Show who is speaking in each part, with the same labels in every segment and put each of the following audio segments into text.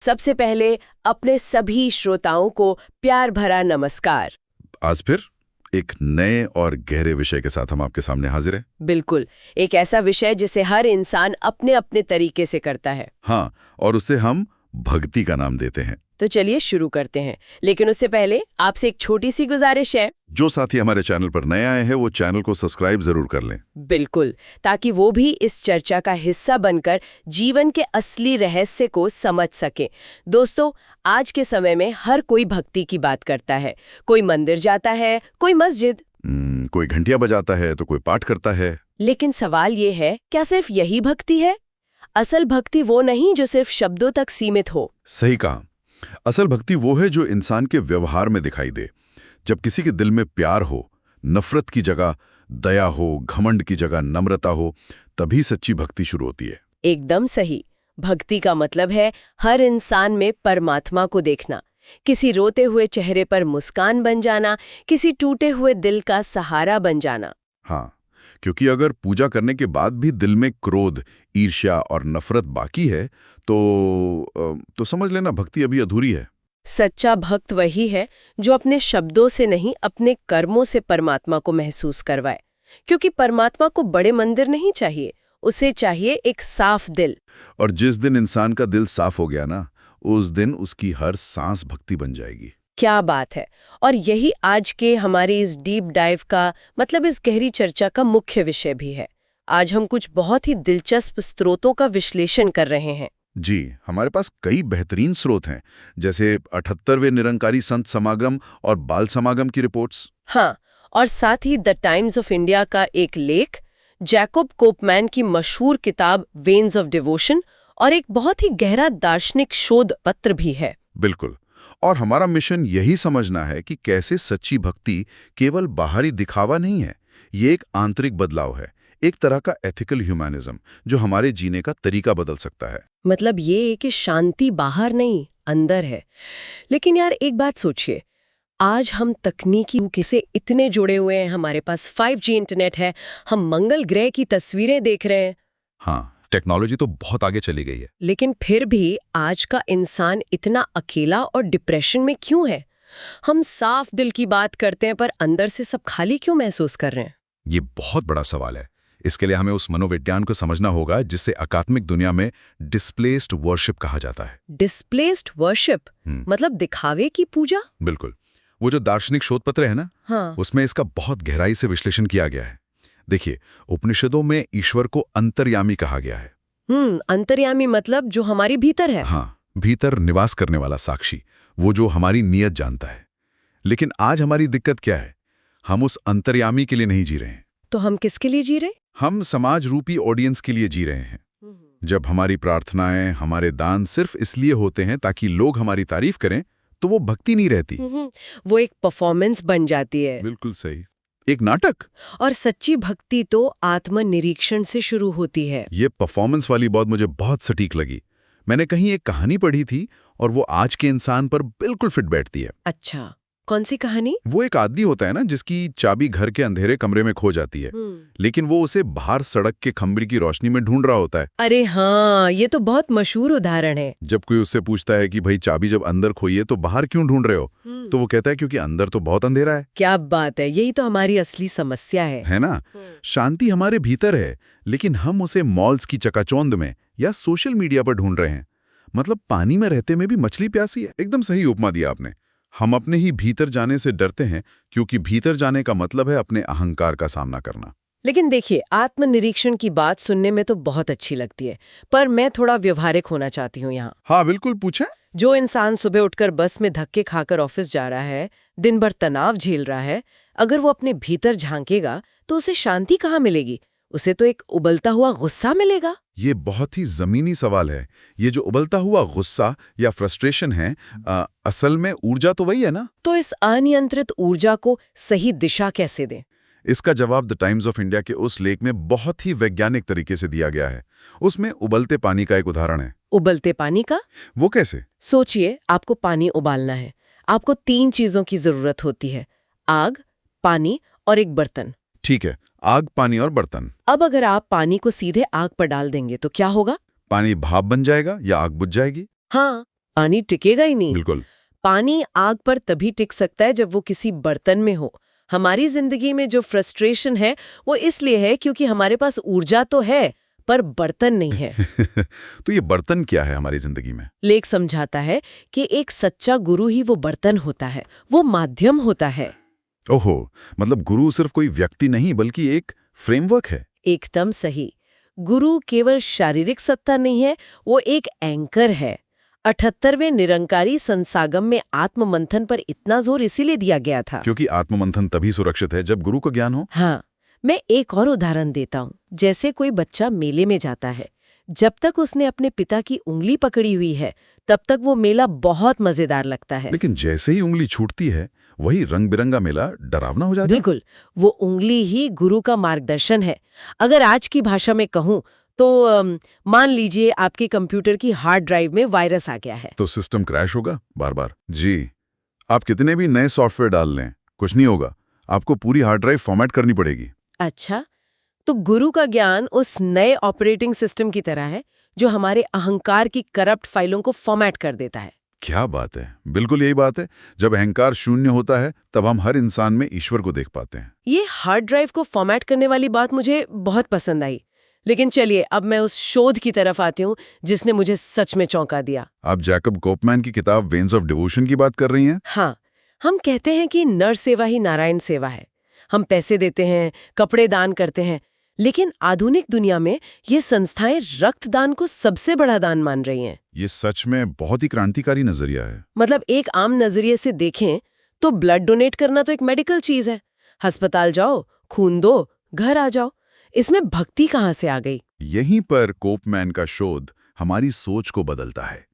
Speaker 1: सबसे पहले अपने सभी श्रोताओं को प्यार भरा नमस्कार।
Speaker 2: आज फिर एक नए और गहरे विषय के साथ हम आपके सामने हाजिर हैं।
Speaker 1: बिल्कुल, एक ऐसा विषय जिसे हर इंसान अपने अपने तरीके से करता है।
Speaker 2: हाँ, और उसे हम भक्ति का नाम देते हैं।
Speaker 1: तो चलिए शुरू करते हैं, लेकिन उससे पहले आपसे एक छोटी सी गुजारिश है।
Speaker 2: जो साथी हमारे चैनल पर नए आए हैं वो चैनल को सब्सक्राइब जरूर कर लें।
Speaker 1: बिल्कुल, ताकि वो भी इस चर्चा का हिस्सा बनकर जीवन के असली रहस्य को समझ सके। दोस्तों, आज के समय में हर कोई भक्ति की बात करता है। कोई मंदिर जाता है, कोई मस्जिद,
Speaker 2: कोई घंटियां बजाता है तो कोई पाठ करता है।
Speaker 1: लेकिन सवाल ये है, क्या सिर्फ यही भक्ति है? असल भक्ति वो नहीं जो सिर्फ शब्दों तक सीमित हो।
Speaker 2: सही कहा। असल भक्ति वो है जो इंसान के व्यवहार में दिखाई दे। जब किसी के दिल में प्यार हो, नफरत की जगह दया हो, घमंड की जगह नम्रता हो, तभी सच्ची भक्ति शुरू होती है।
Speaker 1: एकदम सही। भक्ति का मतलब है हर इंसान में परमात्मा को देखना, किसी रोते हुए चेहरे पर मुस्कान बन जाना, किसी टूटे हुए दिल का सहारा बन जाना।
Speaker 2: हाँ, क्योंकि अगर पूजा करने के बाद भी दिल में क्रोध, ईर्ष्या और नफरत बाकी है तो समझ लेना भक्ति अभी अधूरी है।
Speaker 1: सच्चा भक्त वही है जो अपने शब्दों से नहीं, अपने कर्मों से परमात्मा को महसूस करवाए। क्योंकि परमात्मा को बड़े मंदिर नहीं चाहिए, उसे चाहिए एक साफ दिल।
Speaker 2: और जिस दिन इंसान का दिल साफ हो गया ना, उस दिन उसकी हर सांस भक्ति बन जाएगी।
Speaker 1: क्या बात है। और यही आज के हमारी इस डीप डाइव का मतलब इस गहरी चर्चा का मुख्य विषय भी है। आज हम कुछ बहुत ही दिलचस्प स्रोतों का विश्लेषण कर रहे हैं।
Speaker 2: जी, हमारे पास कई बेहतरीन स्रोत हैं, जैसे 78वें निरंकारी संत समागम और बाल समागम की रिपोर्ट्स।
Speaker 1: हाँ, और साथ ही द टाइम्स ऑफ इंडिया का एक लेख, जैकब कोपमैन की मशहूर किताब वेन्स ऑफ डिवोशन और एक बहुत ही गहरा दार्शनिक शोध पत्र भी है।
Speaker 2: बिल्कुल। और हमारा मिशन यही समझना है कि कैसे सच्ची भक्ति केवल बाहरी दिखावा नहीं है, ये एक आंतरिक बदलाव है, एक तरह का एथिकल ह्यूमैनिज्म जो हमारे जीने का तरीका बदल सकता है।
Speaker 1: मतलब ये है कि शांति बाहर नहीं, अंदर है। लेकिन यार एक बात सोचिए, आज हम तकनीकी से इतने जुड़े हुए हैं, हमारे पास 5G इंटरनेट है, हम मंगल ग्रह की तस्वीरें देख रहे हैं।
Speaker 2: हाँ, टेक्नोलॉजी तो बहुत आगे चली गई है।
Speaker 1: लेकिन फिर भी आज का इंसान इतना अकेला और डिप्रेशन में क्यों है? हम साफ दिल की बात करते हैं पर अंदर से सब खाली क्यों महसूस कर रहे हैं?
Speaker 2: ये बहुत बड़ा सवाल है। इसके लिए हमें उस मनोविज्ञान को समझना होगा जिसे अकादमिक दुनिया में डिस्प्लेस्ड वर्शिप कहा जाता है।
Speaker 1: डिस्प्लेस्ड वर्शिप मतलब दिखावे की पूजा?
Speaker 2: बिल्कुल। वो जो दार्शनिक शोध पत्र है ना,
Speaker 1: हाँ।
Speaker 2: उसमें इसका बहुत गहराई से विश्लेषण किया गया है। देखिए, उपनिषदों में ईश्वर को अंतर्यामी कहा गया है।
Speaker 1: अंतर्यामी मतलब जो हमारे भीतर है।
Speaker 2: हाँ, भीतर निवास करने वाला साक्षी, वो जो हमारी नीयत जानता है। लेकिन आज हमारी दिक्कत क्या है? हम उस अंतर्यामी के लिए नहीं जी रहे हैं।
Speaker 1: तो हम किसके लिए जी रहे?
Speaker 2: हम समाज रूपी ऑडियंस के लिए जी रहे हैं। जब हमारी प्रार्थनाएं, हमारे दान सिर्फ इसलिए होते हैं ताकि लोग हमारी तारीफ करें, तो वो भक्ति नहीं रहती।
Speaker 1: वो एक परफॉर्मेंस बन जाती है।
Speaker 2: बिल्कुल सही, एक नाटक।
Speaker 1: और सच्ची भक्ति तो आत्मनिरीक्षण से शुरू होती है।
Speaker 2: ये परफॉर्मेंस वाली बात मुझे बहुत सटीक लगी। मैंने कहीं एक कहानी पढ़ी थी और वो आज के इंसान पर बिल्कुल फिट बैठती है।
Speaker 1: अच्छा, कौन सी कहानी?
Speaker 2: वो एक आदमी होता है ना जिसकी चाबी घर के अंधेरे कमरे में खो जाती है, लेकिन वो उसे बाहर सड़क के खंबे की रोशनी में ढूंढ रहा होता है।
Speaker 1: अरे हाँ, ये तो बहुत मशहूर उदाहरण है।
Speaker 2: जब कोई उससे पूछता है कि भाई चाबी जब अंदर खोई है तो बाहर क्यों ढूंढ रहे हो, तो वो कहता है क्योंकि अंदर तो बहुत अंधेरा है।
Speaker 1: क्या बात है, यही तो हमारी असली समस्या है
Speaker 2: ना? शांति हमारे भीतर है, लेकिन हम उसे मॉल्स की चकाचौंध में या सोशल मीडिया पर ढूंढ रहे हैं। मतलब पानी में रहते में भी मछली प्यासी है। एकदम सही उपमा दिया आपने। हम अपने ही भीतर जाने से डरते हैं क्योंकि भीतर जाने का मतलब है अपने अहंकार का सामना करना।
Speaker 1: लेकिन देखिए, आत्मनिरीक्षण की बात सुनने में तो बहुत अच्छी लगती है, पर मैं थोड़ा व्यवहारिक होना चाहती हूँ यहाँ।
Speaker 2: हाँ बिल्कुल, पूछें।
Speaker 1: जो इंसान सुबह उठकर बस में धक्के खाकर ऑफिस जा रहा है, दिन भर तनाव झेल रहा है, अगर वो अपने भीतर झांकेगा तो उसे शांति कहाँ मिलेगी? उसे तो एक उबलता हुआ गुस्सा मिलेगा।
Speaker 2: ये बहुत ही जमीनी सवाल है। ये जो उबलता हुआ गुस्सा या फ्रस्ट्रेशन है, असल में ऊर्जा तो वही है ना?
Speaker 1: तो इस अनियंत्रित ऊर्जा को सही दिशा कैसे दें?
Speaker 2: इसका जवाब द टाइम्स ऑफ इंडिया के उस लेख में बहुत ही वैज्ञानिक तरीके से दिया गया है। उसमें उबलते पानी का एक उदाहरण है।
Speaker 1: उबलते पानी का?
Speaker 2: वो कैसे?
Speaker 1: सोचिए, आपको पानी उबालना है। आपको 3 चीजों की जरूरत होती है: आग, पानी और एक बर्तन।
Speaker 2: ठीक है, आग, पानी और बर्तन।
Speaker 1: अब अगर आप पानी को सीधे आग पर डाल देंगे तो क्या होगा?
Speaker 2: पानी भाप बन जाएगा या आग बुझ जाएगी?
Speaker 1: हाँ। पानी टिकेगा ही नहीं।
Speaker 2: बिल्कुल।
Speaker 1: पानी आग पर तभी टिक सकता है जब वो किसी बर्तन में हो। हमारी जिंदगी में जो फ्रस्ट्रेशन है वो इसलिए है क्योंकि हमारे पास ऊर्जा तो है पर बर्तन नहीं है।
Speaker 2: तो ये बर्तन क्या है हमारी जिंदगी में?
Speaker 1: लेख समझाता है कि एक सच्चा गुरु ही वो बर्तन होता है, वो माध्यम होता है।
Speaker 2: ओहो, मतलब गुरु सिर्फ कोई व्यक्ति नहीं बल्कि एक फ्रेमवर्क है।
Speaker 1: एकदम सही। गुरु केवल शारीरिक सत्ता नहीं है, वो एक एंकर है। 78वें निरंकारी संसागम में आत्म मंथन पर इतना जोर इसीलिए दिया गया था
Speaker 2: क्योंकि आत्ममंथन तभी सुरक्षित है जब गुरु का ज्ञान हो।
Speaker 1: हाँ, मैं एक और उदाहरण देता हूँ। जैसे कोई बच्चा मेले में जाता है, जब तक उसने अपने पिता की उंगली पकड़ी हुई है तब तक वो मेला बहुत मजेदार लगता है।
Speaker 2: लेकिन जैसे ही उंगली छूटती है वही रंग बिरंगा मेला डरावना हो जाता है।
Speaker 1: बिल्कुल, वो उंगली ही गुरु का मार्गदर्शन है। अगर आज की भाषा में कहूँ तो मान लीजिए आपके कंप्यूटर की हार्ड ड्राइव में वायरस आ गया है।
Speaker 2: तो सिस्टम क्रैश होगा बार बार। जी, आप कितने भी नए सॉफ्टवेयर डाल लें कुछ नहीं होगा, आपको पूरी हार्ड ड्राइव फॉर्मेट करनी पड़ेगी।
Speaker 1: अच्छा, तो गुरु का ज्ञान उस नए ऑपरेटिंग सिस्टम की तरह है जो हमारे अहंकार की करप्ट फाइलों को फॉर्मेट कर देता है।
Speaker 2: क्या बात है, बिल्कुल यही बात है। जब अहंकार शून्य होता है तब हम हर इंसान में ईश्वर को देख पाते हैं।
Speaker 1: ये हार्ड ड्राइव को फॉर्मेट करने वाली बात मुझे बहुत पसंद आई। लेकिन चलिए अब मैं उस शोध की तरफ आती हूँ जिसने मुझे सच में चौंका दिया।
Speaker 2: आप जैकब कोपमैन की किताब वेन्स ऑफ डिवोशन की बात कर रही हैं?
Speaker 1: हाँ, हम कहते हैं कि नर सेवा ही नारायण सेवा है। हम पैसे देते हैं, कपड़े दान करते हैं, लेकिन आधुनिक दुनिया में ये संस्थाएं रक्तदान को सबसे बड़ा दान मान रही हैं।
Speaker 2: ये सच में बहुत ही क्रांतिकारी नजरिया है।
Speaker 1: मतलब एक आम नजरिए से देखें तो ब्लड डोनेट करना तो एक मेडिकल चीज है। अस्पताल जाओ, खून दो, घर आ जाओ। इसमें भक्ति कहाँ से आ गई?
Speaker 2: यहीं पर कोपमैन का शोध हमारी सोच को बदलता है।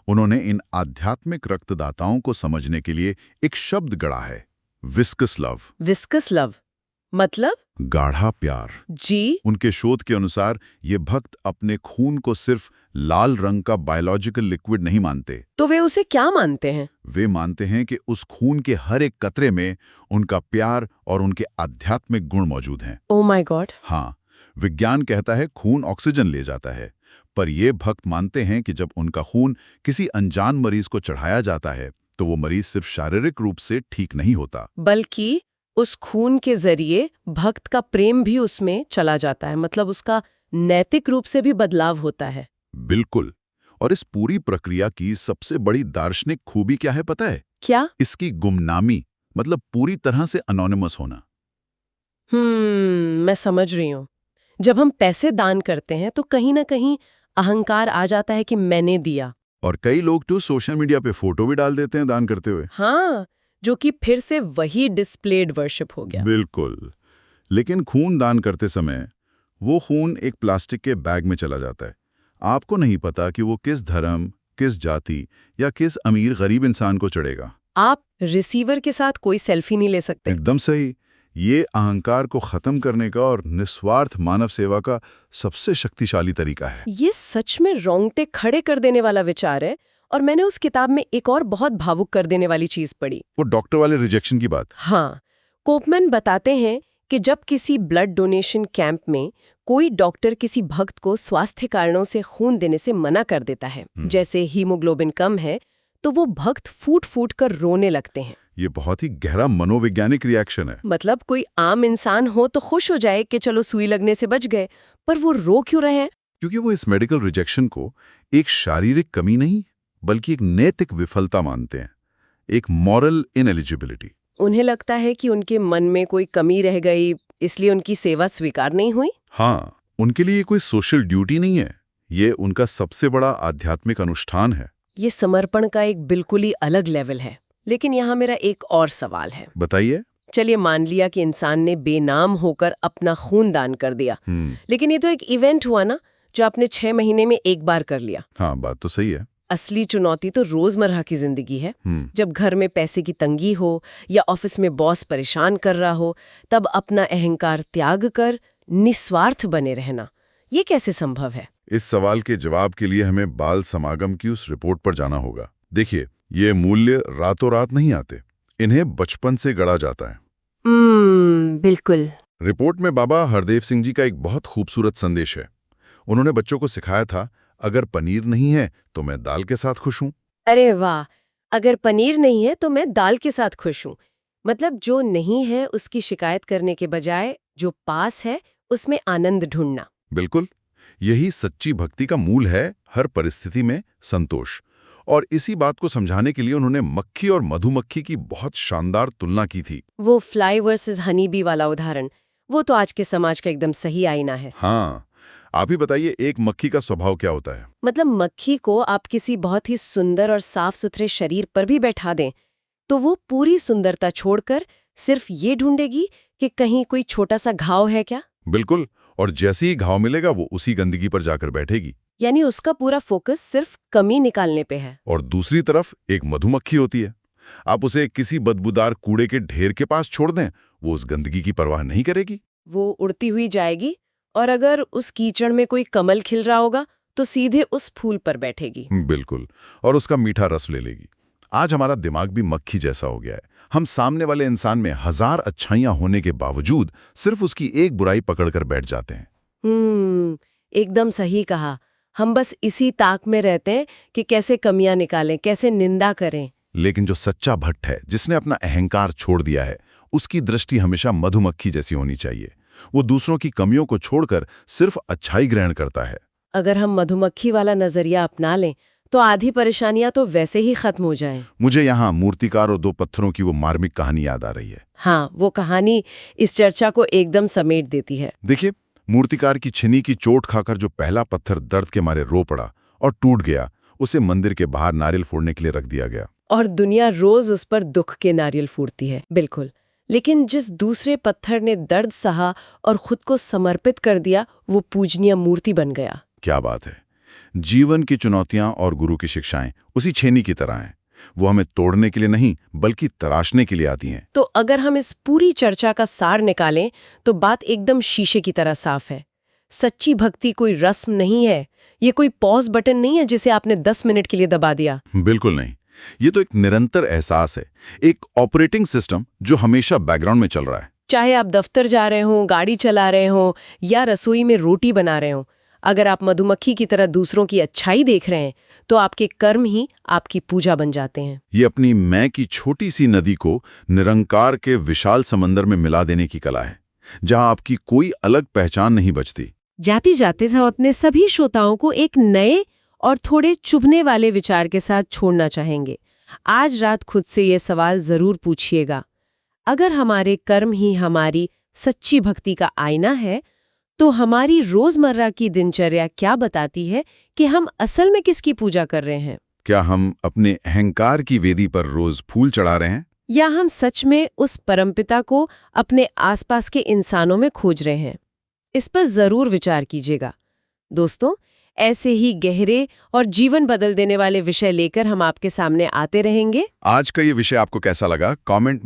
Speaker 2: उन्होंने इन आध्यात्मिक रक्तदाताओं को समझने के लिए एक शब्द गढ़ा है, विस्कस लव।
Speaker 1: विस्कस लव मतलब?
Speaker 2: गाढ़ा प्यार।
Speaker 1: जी।
Speaker 2: उनके शोध के अनुसार ये भक्त अपने खून को सिर्फ लाल रंग का बायोलॉजिकल लिक्विड नहीं मानते।
Speaker 1: तो वे उसे क्या मानते हैं?
Speaker 2: वे मानते हैं कि उस खून के हर एक कतरे में उनका प्यार और उनके आध्यात्मिक गुण मौजूद हैं।
Speaker 1: Oh my God.
Speaker 2: हाँ, विज्ञान कहता है खून ऑक्सीजन ले जाता है, पर ये भक्त मानते हैं कि जब उनका खून किसी अनजान मरीज को चढ़ाया जाता है तो वो मरीज सिर्फ शारीरिक रूप से ठीक नहीं होता,
Speaker 1: बल्कि उस खून के जरिए भक्त का प्रेम भी उसमें चला जाता है। मतलब उसका नैतिक रूप से भी बदलाव होता है।
Speaker 2: बिल्कुल। और इस पूरी प्रक्रिया की सबसे बड़ी दार्शनिक खूबी क्या है पता है?
Speaker 1: क्या?
Speaker 2: इसकी गुमनामी, मतलब पूरी तरह से अनोनिमस होना।
Speaker 1: मैं समझ रही हूँ। जब हम पैसे दान करते हैं तो कहीं ना कहीं अहंकार आ जाता है कि मैंने दिया।
Speaker 2: और कई लोग तो सोशल मीडिया पे फोटो भी डाल देते हैं दान करते हुए।
Speaker 1: हाँ, जो कि फिर से वही डिस्प्लेड वर्शिप हो गया।
Speaker 2: बिल्कुल। लेकिन खून दान करते समय वो खून एक प्लास्टिक के बैग में चला जाता है। आपको नहीं पता कि वो किस धर्म, किस जाति या किस अमीर गरीब इंसान को चढ़ेगा।
Speaker 1: आप रिसीवर के साथ कोई सेल्फी नहीं ले सकते।
Speaker 2: एकदम सही। ये अहंकार को खत्म करने का और निस्वार्थ मानव सेवा का सबसे शक्तिशाली तरीका है।
Speaker 1: ये सच में रोंगटे खड़े कर देने वाला विचार है। और मैंने उस किताब में एक और बहुत भावुक कर देने वाली चीज पढ़ी।
Speaker 2: वो डॉक्टर वाले रिजेक्शन की बात।
Speaker 1: हाँ, कोपमैन बताते हैं कि जब किसी ब्लड डोनेशन कैंप में कोई डॉक्टर किसी भक्त को स्वास्थ्य कारणों से खून देने से मना कर देता है, जैसे हीमोग्लोबिन कम है, तो वो भक्त फूट फूट कर रोने लगते हैं।
Speaker 2: ये बहुत ही गहरा मनोवैज्ञानिक रिएक्शन है।
Speaker 1: मतलब कोई आम इंसान हो तो खुश हो जाए कि चलो सुई लगने से बच गए, पर वो रो क्यों रहे हैं?
Speaker 2: क्योंकि वो इस मेडिकल रिजेक्शन को एक शारीरिक कमी नहीं बल्कि एक नैतिक विफलता मानते हैं, एक मॉरल इनएलिजिबिलिटी।
Speaker 1: उन्हें लगता है कि उनके मन में कोई कमी रह गई, इसलिए उनकी सेवा स्वीकार नहीं हुई।
Speaker 2: हाँ, उनके लिए कोई सोशल ड्यूटी नहीं है, ये उनका सबसे बड़ा आध्यात्मिक अनुष्ठान है।
Speaker 1: ये समर्पण का एक बिल्कुल ही अलग लेवल है। लेकिन यहाँ मेरा एक और सवाल है।
Speaker 2: बताइए।
Speaker 1: चलिए मान लिया कि इंसान ने बेनाम होकर अपना खून दान कर दिया, लेकिन ये तो एक इवेंट हुआ ना, जो आपने 6 महीने में एक बार कर लिया।
Speaker 2: हाँ, बात तो सही है।
Speaker 1: असली चुनौती तो रोजमर्रा की जिंदगी है। जब घर में पैसे की तंगी हो या ऑफिस में बॉस परेशान कर रहा हो, तब अपना अहंकार त्याग कर निस्वार्थ बने रहना, ये कैसे संभव है?
Speaker 2: इस सवाल के जवाब के लिए हमें बाल समागम की उस रिपोर्ट पर जाना होगा। देखिए, ये मूल्य रातों रात नहीं आते, इन्हें बचपन से गढ़ा जाता है।
Speaker 1: बिल्कुल।
Speaker 2: रिपोर्ट में बाबा हरदेव सिंह जी का एक बहुत खूबसूरत संदेश है। उन्होंने बच्चों को सिखाया था, अगर पनीर नहीं है तो मैं दाल के साथ खुश हूं।
Speaker 1: अरे वाह! अगर पनीर नहीं है तो मैं दाल के साथ खुश हूँ। मतलब जो नहीं है उसकी शिकायत करने के बजाय जो पास है उसमें आनंद ढूंढना।
Speaker 2: बिल्कुल, यही सच्ची भक्ति का मूल है, हर परिस्थिति में संतोष। और इसी बात को समझाने के लिए उन्होंने मक्खी और मधुमक्खी की बहुत शानदार तुलना की थी।
Speaker 1: वो फ्लाई वर्सेस हनी बी वाला उदाहरण, वो तो आज के समाज का एकदम सही आईना है।
Speaker 2: हाँ, आप ही बताइए, एक मक्खी का स्वभाव क्या होता है?
Speaker 1: मतलब मक्खी को आप किसी बहुत ही सुंदर और साफ सुथरे शरीर पर भी बैठा दें, तो वो पूरी सुंदरता छोड़कर सिर्फ ये ढूंढेगी कि कहीं कोई छोटा सा घाव है क्या।
Speaker 2: बिल्कुल, और जैसे ही घाव मिलेगा वो उसी गंदगी पर जाकर बैठेगी।
Speaker 1: यानी उसका पूरा फोकस सिर्फ कमी निकालने पे है।
Speaker 2: और दूसरी तरफ एक मधुमक्खी होती है। आप उसे किसी बदबूदार कूड़े के ढेर के पास छोड़ दें, वो उस गंदगी की परवाह नहीं करेगी।
Speaker 1: वो उड़ती हुई जाएगी और अगर उस कीचड़ में कोई कमल खिल रहा होगा तो सीधे उस फूल पर बैठेगी।
Speaker 2: बिल्कुल, और उसका मीठा रस ले लेगी। आज हमारा दिमाग भी मक्खी जैसा हो गया है। हम सामने वाले इंसान में हजार अच्छाइयां होने के बावजूद सिर्फ उसकी एक बुराई पकड़कर बैठ जाते हैं।
Speaker 1: एकदम सही कहा। हम बस इसी ताक में रहते हैं कि कैसे कमियां निकालें, कैसे निंदा करें।
Speaker 2: लेकिन जो सच्चा भट्ट है, जिसने अपना अहंकार छोड़ दिया है, उसकी दृष्टि हमेशा मधुमक्खी जैसी होनी चाहिए। वो दूसरों की कमियों को छोड़कर सिर्फ अच्छाई ग्रहण करता है।
Speaker 1: अगर हम मधुमक्खी वाला नजरिया अपना लें तो आधी परेशानियां तो वैसे ही खत्म हो जाएं।
Speaker 2: मुझे यहाँ मूर्तिकार और दो पत्थरों की वो मार्मिक कहानी याद आ रही है।
Speaker 1: हाँ, वो कहानी इस चर्चा को एकदम समेट देती है।
Speaker 2: देखिए, मूर्तिकार की छिनी की चोट खाकर जो पहला पत्थर दर्द के मारे रो पड़ा और टूट गया, उसे मंदिर के बाहर नारियल फोड़ने के लिए रख दिया गया।
Speaker 1: और दुनिया रोज उस पर दुख के नारियल फूटती है। बिल्कुल। लेकिन जिस दूसरे पत्थर ने दर्द सहा और खुद को समर्पित कर दिया, वो पूजनीय मूर्ति बन गया।
Speaker 2: क्या बात है! जीवन की चुनौतियां और गुरु की शिक्षाएं उसी छेनी की तरह हैं। वो हमें तोड़ने के लिए नहीं, बल्कि तराशने के लिए आती हैं।
Speaker 1: तो अगर हम इस पूरी चर्चा का सार निकालें तो बात एकदम शीशे की तरह साफ है। सच्ची भक्ति कोई रस्म नहीं है, ये कोई पॉज बटन नहीं है जिसे आपने 10 मिनट के लिए दबा दिया।
Speaker 2: बिल्कुल नहीं। ये तो एक निरंतर एहसास है, एक ऑपरेटिंग सिस्टम जो हमेशा बैकग्राउंड में चल रहा है।
Speaker 1: चाहे आप दफ्तर जा रहे हों, गाड़ी चला रहे हों या रसोई में रोटी बना रहे हों, अगर आप मधुमक्खी की तरह दूसरों की अच्छाई देख रहे हैं तो आपके कर्म ही आपकी पूजा बन जाते हैं।
Speaker 2: ये अपनी मैं की छोटी सी नदी को निरंकार के विशाल समंदर में मिला देने की कला है, जहां आपकी कोई अलग पहचान नहीं बचती।
Speaker 1: जाते जाते हम अपने सभी श्रोताओं को एक नए और थोड़े चुभने वाले विचार के साथ छोड़ना चाहेंगे। आज रात खुद से ये सवाल जरूर पूछिएगा, अगर हमारे कर्म ही हमारी सच्ची भक्ति का आईना है तो हमारी रोजमर्रा की दिनचर्या क्या बताती है कि हम असल में किसकी पूजा कर रहे हैं?
Speaker 2: क्या हम अपने अहंकार की वेदी पर रोज फूल चढ़ा रहे हैं,
Speaker 1: या हम सच में उस परमपिता को अपने आसपास के इंसानों में खोज रहे हैं? इस पर जरूर विचार कीजिएगा। दोस्तों, ऐसे ही गहरे और जीवन बदल देने वाले विषय लेकर हम आपके सामने आते रहेंगे।
Speaker 2: आज का ये विषय आपको कैसा लगा? कमेंट